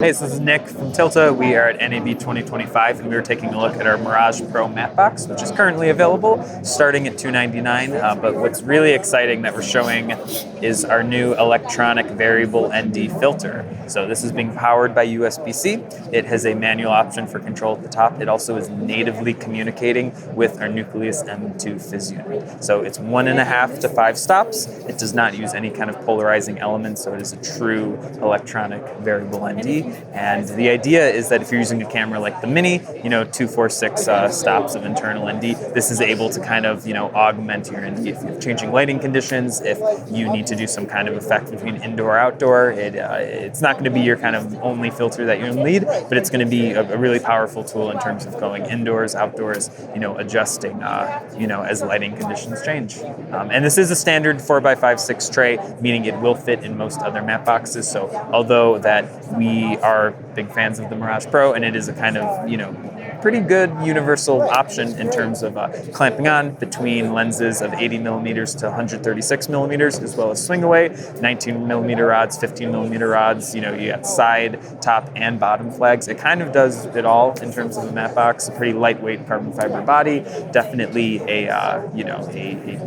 Hey, so this is Nick from Tilta. We are at NAB 2025 and we are taking a look at our Mirage Pro Mattebox, which is currently available, starting at $299. But what's really exciting that we're showing is our new electronic variable ND filter. So this is being powered by USB-C. It has a manual option for control at the top. It also is natively communicating with our Nucleus M2 Phys unit. So it's 1.5 to 5 stops. It does not use any kind of polarizing elements, so it is a true electronic variable ND. And the idea is that if you're using a camera like the Mini, 2, 4, 6 stops of internal ND, this is able to kind of, augment your ND. If you're changing lighting conditions, if you need to do some kind of effect between indoor or outdoor, it's not going to be your kind of only filter that you need, but it's going to be a really powerful tool in terms of going indoors, outdoors, adjusting, as lighting conditions change. And this is a standard 4x5/6 tray, meaning it will fit in most other matte boxes. So although that we are big fans of the Mirage Pro, and it is a kind of, pretty good universal option in terms of clamping on between lenses of 80mm to 136mm, as well as swing away, 19mm rods, 15mm rods, you got side, top, and bottom flags. It kind of does it all in terms of a matte box. A pretty lightweight carbon fiber body, definitely a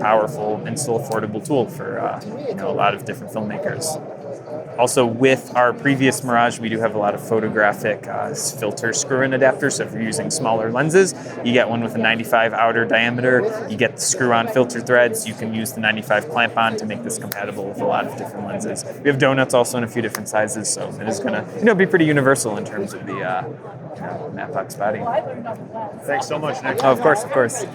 powerful and still affordable tool for a lot of different filmmakers. Also, with our previous Mirage, we do have a lot of photographic filter screw-in adapters. So if you're using smaller lenses, you get one with a 95 outer diameter. You get the screw-on filter threads. You can use the 95 clamp-on to make this compatible with a lot of different lenses. We have donuts also in a few different sizes, so it is going to be pretty universal in terms of the matte box body. Thanks so much, Nick. Oh, of course.